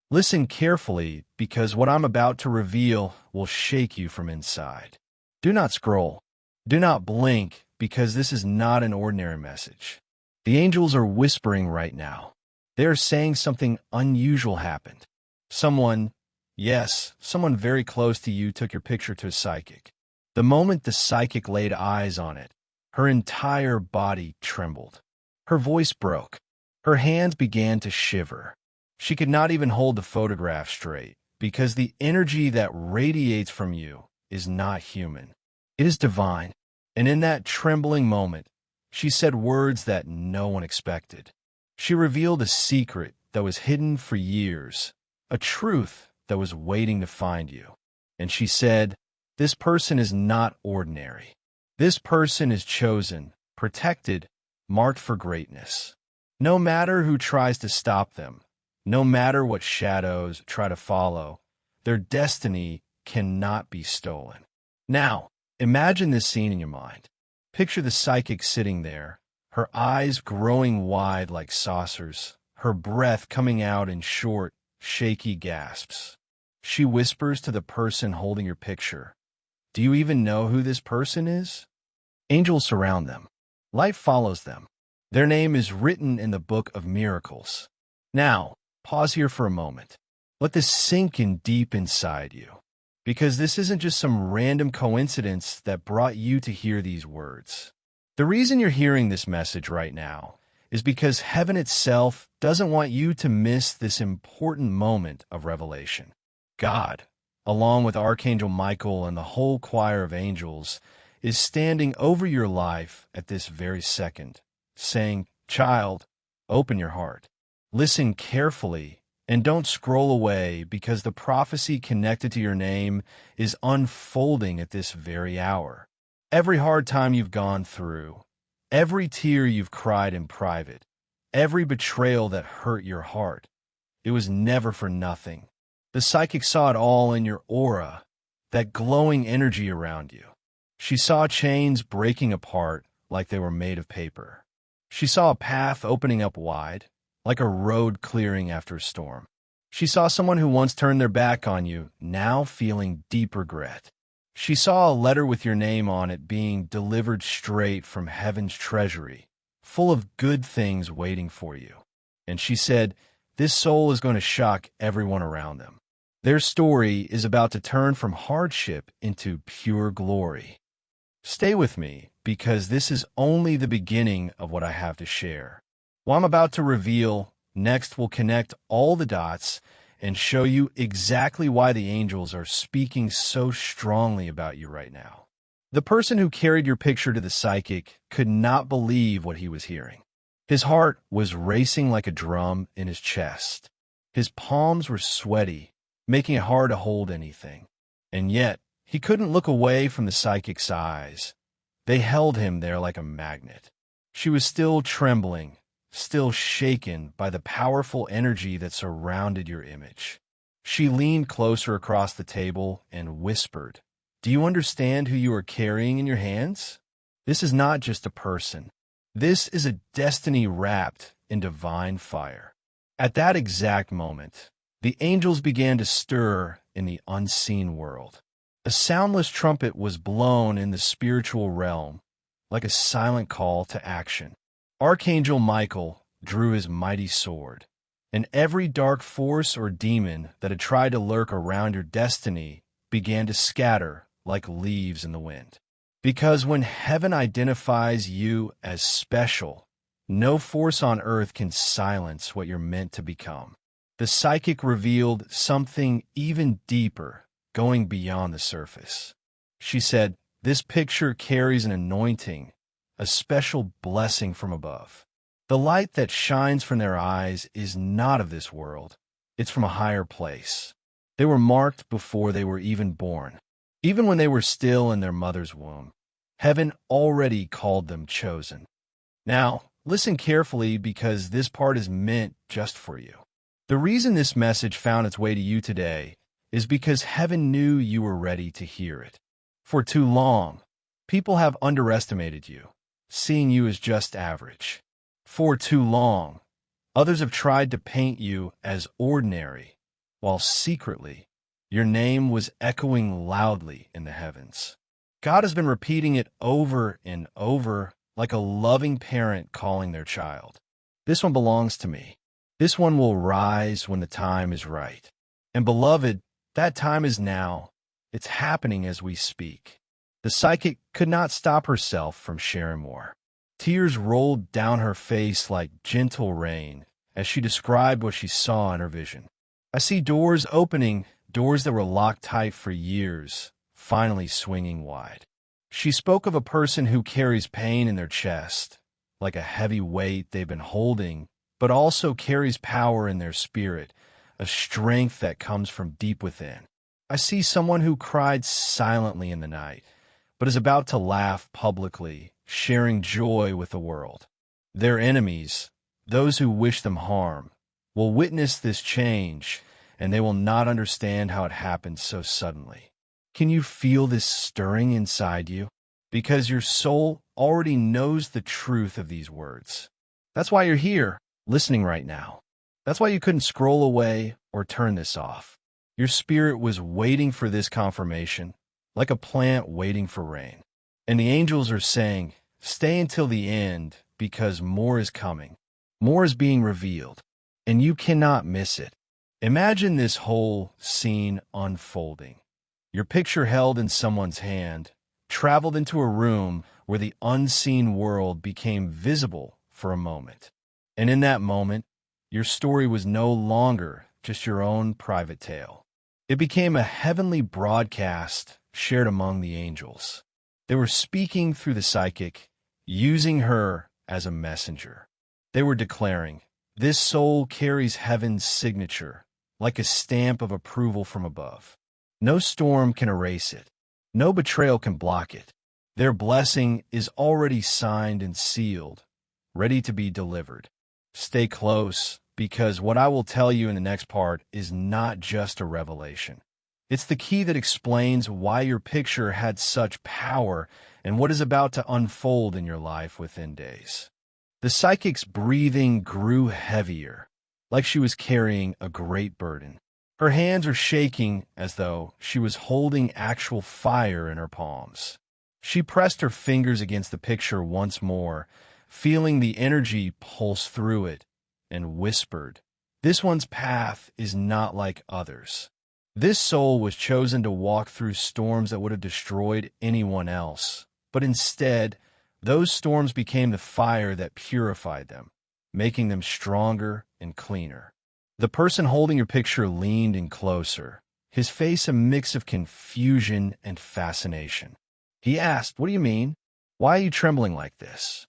Listen carefully because what I'm about to reveal will shake you from inside. Do not scroll. Do not blink because this is not an ordinary message. The angels are whispering right now. They are saying something unusual happened. Someone, yes, someone very close to you took your picture to a psychic. The moment the psychic laid eyes on it, her entire body trembled. Her voice broke. Her hands began to shiver. She could not even hold the photograph straight because the energy that radiates from you is not human. It is divine. And in that trembling moment, she said words that no one expected. She revealed a secret that was hidden for years, a truth that was waiting to find you. And she said, "This person is not ordinary. This person is chosen, protected, marked for greatness. No matter who tries to stop them, no matter what shadows try to follow, their destiny cannot be stolen." Now, imagine this scene in your mind. Picture the psychic sitting there, her eyes growing wide like saucers, her breath coming out in short, shaky gasps. She whispers to the person holding your picture, "Do you even know who this person is?" Angels surround them. Life follows them. Their name is written in the book of miracles. Now, pause here for a moment. Let this sink in deep inside you, because this isn't just some random coincidence that brought you to hear these words. The reason you're hearing this message right now is because heaven itself doesn't want you to miss this important moment of revelation. God, along with Archangel Michael and the whole choir of angels, is standing over your life at this very second, saying, "Child, open your heart. Listen carefully and don't scroll away because the prophecy connected to your name is unfolding at this very hour. Every hard time you've gone through, every tear you've cried in private, every betrayal that hurt your heart, it was never for nothing. The psychic saw it all in your aura, that glowing energy around you. She saw chains breaking apart like they were made of paper. She saw a path opening up wide, like a road clearing after a storm. She saw someone who once turned their back on you, now feeling deep regret. She saw a letter with your name on it being delivered straight from heaven's treasury, full of good things waiting for you. And she said, "This soul is going to shock everyone around them. Their story is about to turn from hardship into pure glory." Stay with me, because this is only the beginning of what I have to share. What I'm about to reveal next will connect all the dots and show you exactly why the angels are speaking so strongly about you right now. The person who carried your picture to the psychic could not believe what he was hearing. His heart was racing like a drum in his chest. His palms were sweaty, making it hard to hold anything. And yet, he couldn't look away from the psychic's eyes. They held him there like a magnet. She was still trembling, still shaken by the powerful energy that surrounded your image. She leaned closer across the table and whispered, "Do you understand who you are carrying in your hands? This is not just a person. This is a destiny wrapped in divine fire." At that exact moment, the angels began to stir in the unseen world. A soundless trumpet was blown in the spiritual realm, like a silent call to action. Archangel Michael drew his mighty sword, and every dark force or demon that had tried to lurk around your destiny began to scatter like leaves in the wind. Because when heaven identifies you as special, no force on earth can silence what you're meant to become. The psychic revealed something even deeper, going beyond the surface. She said, "This picture carries an anointing, a special blessing from above. The light that shines from their eyes is not of this world. It's from a higher place. They were marked before they were even born. Even when they were still in their mother's womb, heaven already called them chosen." Now, listen carefully because this part is meant just for you. The reason this message found its way to you today is because heaven knew you were ready to hear it. For too long, people have underestimated you, seeing you as just average. For too long, others have tried to paint you as ordinary, while secretly your name was echoing loudly in the heavens. God has been repeating it over and over like a loving parent calling their child. This one belongs to me. This one will rise when the time is right. And beloved, that time is now. It's happening as we speak. The psychic could not stop herself from sharing more. Tears rolled down her face like gentle rain as she described what she saw in her vision. I see doors opening, doors that were locked tight for years, finally swinging wide. She spoke of a person who carries pain in their chest, like a heavy weight they've been holding, but also carries power in their spirit, a strength that comes from deep within. I see someone who cried silently in the night, but is about to laugh publicly, sharing joy with the world. Their enemies, those who wish them harm, will witness this change, and they will not understand how it happened so suddenly. Can you feel this stirring inside you? Because your soul already knows the truth of these words. That's why you're here, listening right now. That's why you couldn't scroll away or turn this off. Your spirit was waiting for this confirmation, like a plant waiting for rain. And the angels are saying, stay until the end, because more is coming. More is being revealed, and you cannot miss it. Imagine this whole scene unfolding. Your picture held in someone's hand, traveled into a room where the unseen world became visible for a moment. And in that moment, your story was no longer just your own private tale. It became a heavenly broadcast shared among the angels. They were speaking through the psychic, using her as a messenger. They were declaring, this soul carries heaven's signature, like a stamp of approval from above. No storm can erase it. No betrayal can block it. Their blessing is already signed and sealed, ready to be delivered. Stay close, because what I will tell you in the next part is not just a revelation. It's the key that explains why your picture had such power and what is about to unfold in your life within days. The psychic's breathing grew heavier, like she was carrying a great burden. Her hands were shaking as though she was holding actual fire in her palms. She pressed her fingers against the picture once more, feeling the energy pulse through it, and whispered, this one's path is not like others. This soul was chosen to walk through storms that would have destroyed anyone else, but instead, those storms became the fire that purified them, making them stronger and cleaner. The person holding your picture leaned in closer, his face a mix of confusion and fascination. He asked, what do you mean? Why are you trembling like this?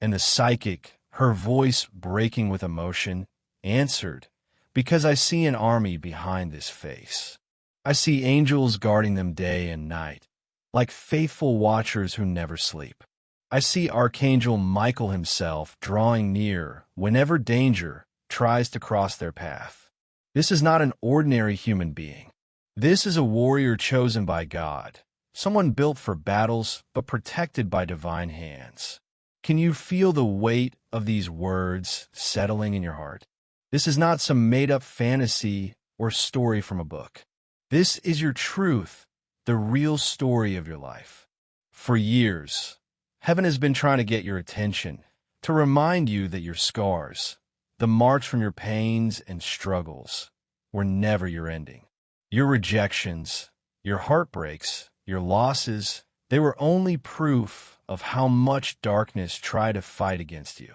And the psychic, her voice breaking with emotion, answered, because I see an army behind this face. I see angels guarding them day and night, like faithful watchers who never sleep. I see Archangel Michael himself drawing near whenever danger tries to cross their path. This is not an ordinary human being. This is a warrior chosen by God, someone built for battles but protected by divine hands. Can you feel the weight of these words settling in your heart? This is not some made-up fantasy or story from a book. This is your truth, the real story of your life. For years, heaven has been trying to get your attention, to remind you that your scars, the marks from your pains and struggles, were never your ending. Your rejections, your heartbreaks, your losses, they were only proof of how much darkness tried to fight against you.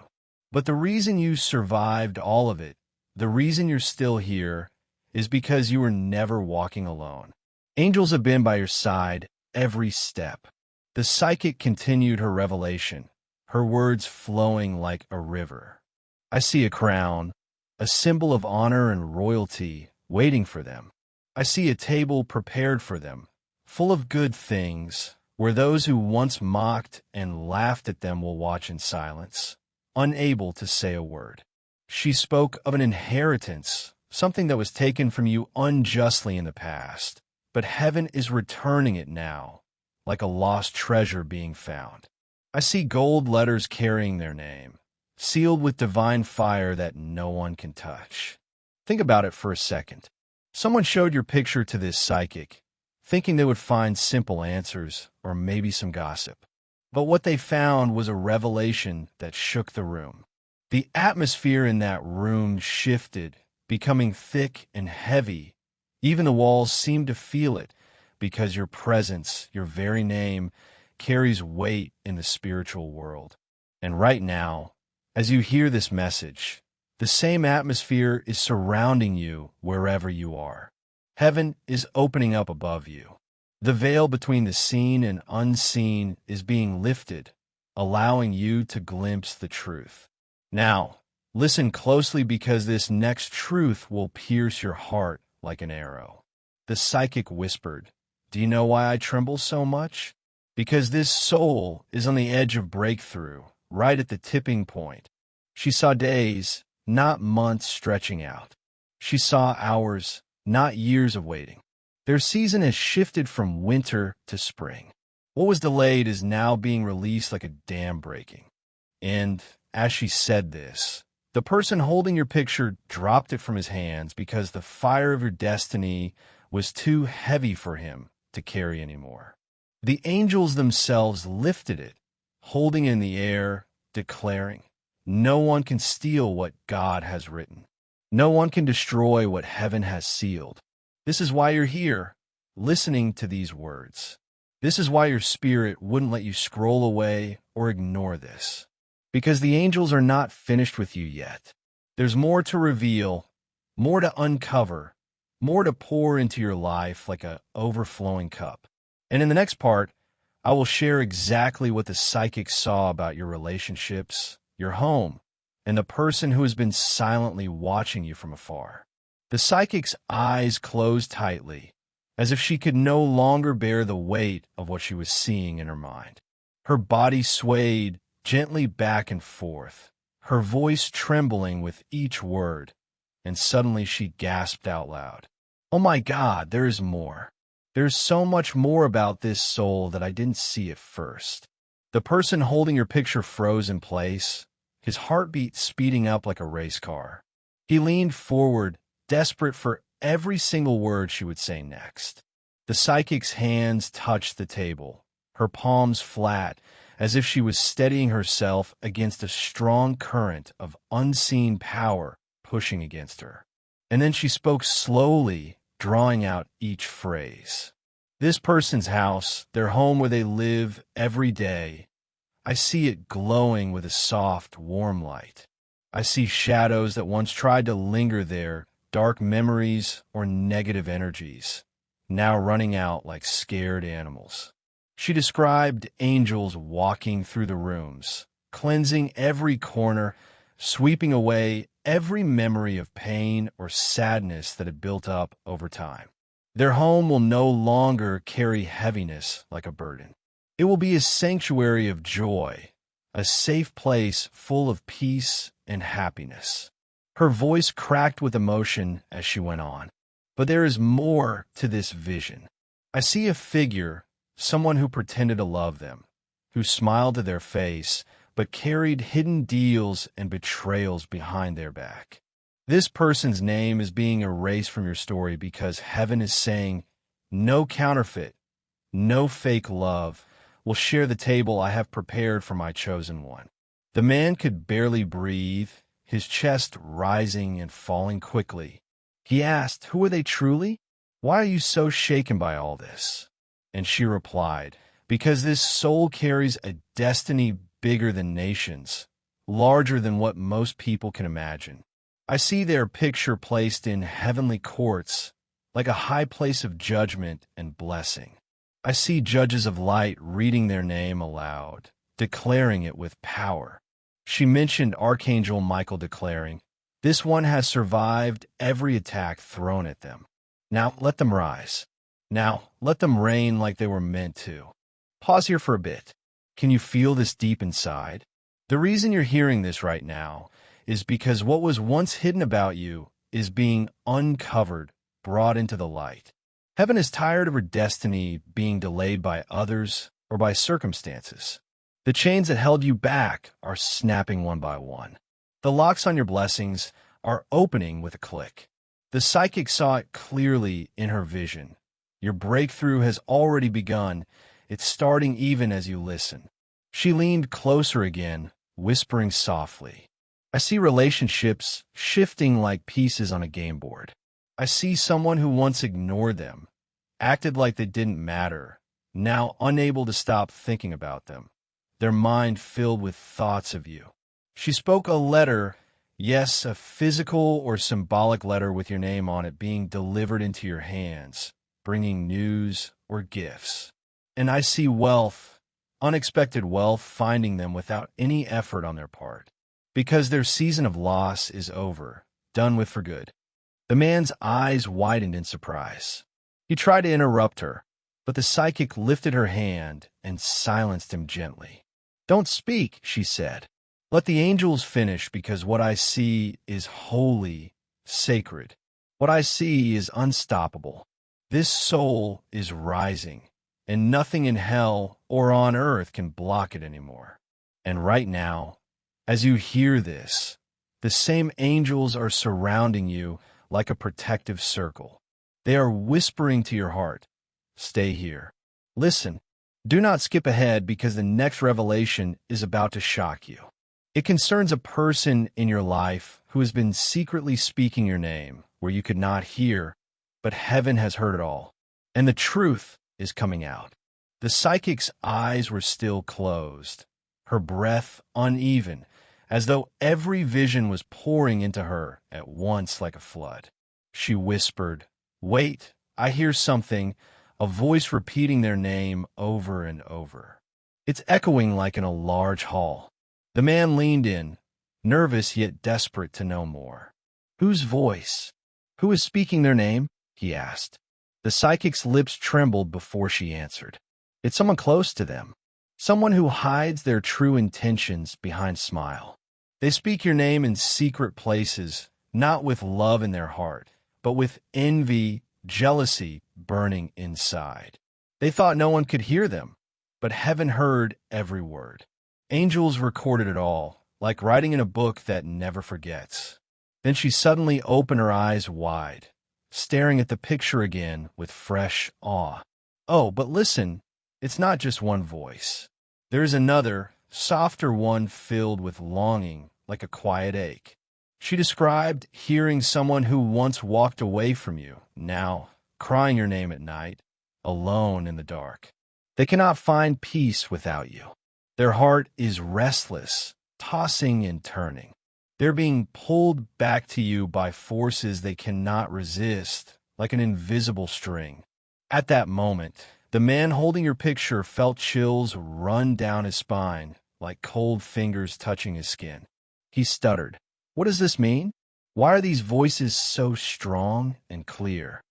But the reason you survived all of it, the reason you're still here, is because you were never walking alone. Angels have been by your side every step. The psychic continued her revelation, her words flowing like a river. I see a crown, a symbol of honor and royalty, waiting for them. I see a table prepared for them, full of good things, where those who once mocked and laughed at them will watch in silence, unable to say a word. She spoke of an inheritance, something that was taken from you unjustly in the past, but heaven is returning it now, like a lost treasure being found. I see gold letters carrying their name, sealed with divine fire that no one can touch. Think about it for a second. Someone showed your picture to this psychic, thinking they would find simple answers or maybe some gossip. But what they found was a revelation that shook the room. The atmosphere in that room shifted, becoming thick and heavy. Even the walls seemed to feel it, because your presence, your very name, carries weight in the spiritual world. And right now, as you hear this message, the same atmosphere is surrounding you wherever you are. Heaven is opening up above you. The veil between the seen and unseen is being lifted, allowing you to glimpse the truth. Now, listen closely, because this next truth will pierce your heart like an arrow. The psychic whispered, "Do you know why I tremble so much? Because this soul is on the edge of breakthrough, right at the tipping point." She saw days, not months, stretching out. She saw hours, not years of waiting. Their season has shifted from winter to spring. What was delayed is now being released like a dam breaking. And as she said this, the person holding your picture dropped it from his hands, because the fire of your destiny was too heavy for him to carry anymore. The angels themselves lifted it, holding it in the air, declaring, "No one can steal what God has written. No one can destroy what heaven has sealed." This is why you're here, listening to these words. This is why your spirit wouldn't let you scroll away or ignore this. Because the angels are not finished with you yet. There's more to reveal, more to uncover, more to pour into your life like an overflowing cup. And in the next part, I will share exactly what the psychic saw about your relationships, your home, and the person who has been silently watching you from afar. The psychic's eyes closed tightly, as if she could no longer bear the weight of what she was seeing in her mind. Her body swayed gently back and forth, her voice trembling with each word, and suddenly she gasped out loud, "Oh my God, there is more. There's so much more about this soul that I didn't see at first." The person holding your picture froze in place, his heartbeat speeding up like a race car. He leaned forward, desperate for every single word she would say next. The psychic's hands touched the table, her palms flat, as if she was steadying herself against a strong current of unseen power pushing against her. And then she spoke slowly, drawing out each phrase. "This person's house, their home where they live every day, I see it glowing with a soft, warm light. I see shadows that once tried to linger there, dark memories or negative energies, now running out like scared animals." She described angels walking through the rooms, cleansing every corner, sweeping away every memory of pain or sadness that had built up over time. Their home will no longer carry heaviness like a burden. It will be a sanctuary of joy, a safe place full of peace and happiness. Her voice cracked with emotion as she went on. "But there is more to this vision. I see a figure, someone who pretended to love them, who smiled to their face, but carried hidden deals and betrayals behind their back. This person's name is being erased from your story, because heaven is saying, no counterfeit, no fake love will share the table I have prepared for my chosen one." The man could barely breathe, his chest rising and falling quickly. He asked, "Who are they truly? Why are you so shaken by all this?" And she replied, "Because this soul carries a destiny bigger than nations, larger than what most people can imagine. I see their picture placed in heavenly courts, like a high place of judgment and blessing. I see judges of light reading their name aloud, declaring it with power." She mentioned Archangel Michael, declaring, "This one has survived every attack thrown at them. Now let them rise. Now let them reign like they were meant to." Pause here for a bit. Can you feel this deep inside? The reason you're hearing this right now is because what was once hidden about you is being uncovered, brought into the light. Heaven is tired of her destiny being delayed by others or by circumstances. The chains that held you back are snapping one by one. The locks on your blessings are opening with a click. The psychic saw it clearly in her vision. Your breakthrough has already begun. It's starting even as you listen. She leaned closer again, whispering softly. I see relationships shifting like pieces on a game board. I see someone who once ignored them, acted like they didn't matter, now unable to stop thinking about them, their mind filled with thoughts of you. She spoke a letter, yes, a physical or symbolic letter with your name on it being delivered into your hands, bringing news or gifts. And I see wealth, unexpected wealth, finding them without any effort on their part, because their season of loss is over, done with for good. The man's eyes widened in surprise. He tried to interrupt her, but the psychic lifted her hand and silenced him gently. Don't speak, she said. Let the angels finish, because what I see is holy, sacred. What I see is unstoppable. This soul is rising, and nothing in hell or on earth can block it anymore. And right now, as you hear this, the same angels are surrounding you like a protective circle. They are whispering to your heart, stay here. Listen, do not skip ahead, because the next revelation is about to shock you. It concerns a person in your life who has been secretly speaking your name where you could not hear, but heaven has heard it all, and the truth is coming out. The psychic's eyes were still closed, her breath uneven, as though every vision was pouring into her at once like a flood. She whispered, Wait, I hear something, a voice repeating their name over and over. It's echoing like in a large hall. The man leaned in, nervous yet desperate to know more. Whose voice? Who is speaking their name? He asked. The psychic's lips trembled before she answered. It's someone close to them, someone who hides their true intentions behind smile. They speak your name in secret places, not with love in their heart, but with envy, jealousy burning inside. They thought no one could hear them, but heaven heard every word. Angels recorded it all, like writing in a book that never forgets. Then she suddenly opened her eyes wide, staring at the picture again with fresh awe. Oh, but listen, it's not just one voice. There is another, softer one filled with longing, like a quiet ache. She described hearing someone who once walked away from you, now crying your name at night, alone in the dark. They cannot find peace without you. Their heart is restless, tossing and turning. They're being pulled back to you by forces they cannot resist, like an invisible string. At that moment, the man holding your picture felt chills run down his spine, like cold fingers touching his skin. He stuttered. What does this mean? Why are these voices so strong and clear?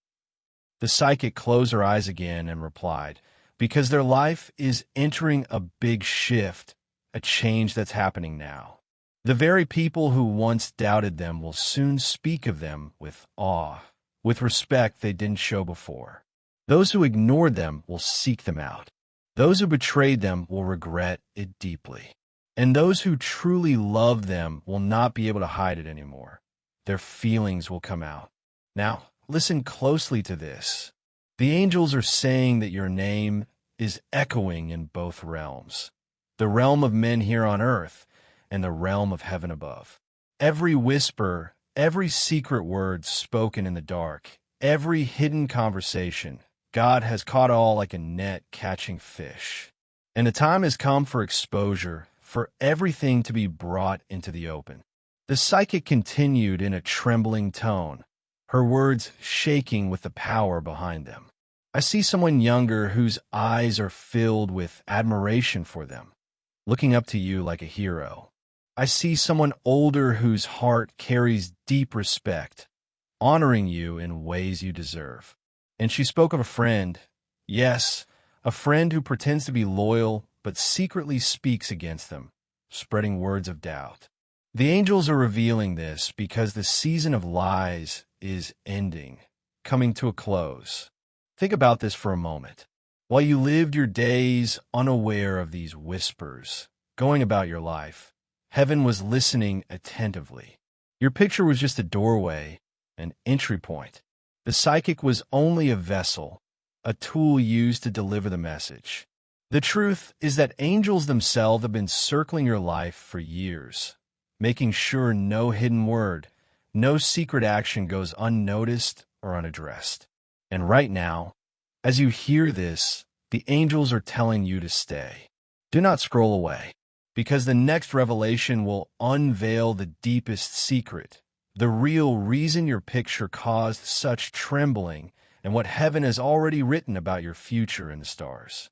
The psychic closed her eyes again and replied, because their life is entering a big shift, a change that's happening now. The very people who once doubted them will soon speak of them with awe, with respect they didn't show before. Those who ignored them will seek them out. Those who betrayed them will regret it deeply. And those who truly love them will not be able to hide it anymore. Their feelings will come out. Now, listen closely to this. The angels are saying that your name is echoing in both realms, the realm of men here on earth and the realm of heaven above. Every whisper, every secret word spoken in the dark, every hidden conversation, God has caught all like a net catching fish. And the time has come for exposure, for everything to be brought into the open. The psychic continued in a trembling tone, her words shaking with the power behind them. I see someone younger whose eyes are filled with admiration for them, looking up to you like a hero. I see someone older whose heart carries deep respect, honoring you in ways you deserve. And she spoke of a friend, yes, a friend who pretends to be loyal but secretly speaks against them, spreading words of doubt. The angels are revealing this because the season of lies is ending, coming to a close. Think about this for a moment. While you lived your days unaware of these whispers, going about your life, heaven was listening attentively. Your picture was just a doorway, an entry point. The psychic was only a vessel, a tool used to deliver the message. The truth is that angels themselves have been circling your life for years, making sure no hidden word, no secret action goes unnoticed or unaddressed. And right now, as you hear this, the angels are telling you to stay. Do not scroll away, because the next revelation will unveil the deepest secret, the real reason your picture caused such trembling, and what heaven has already written about your future in the stars.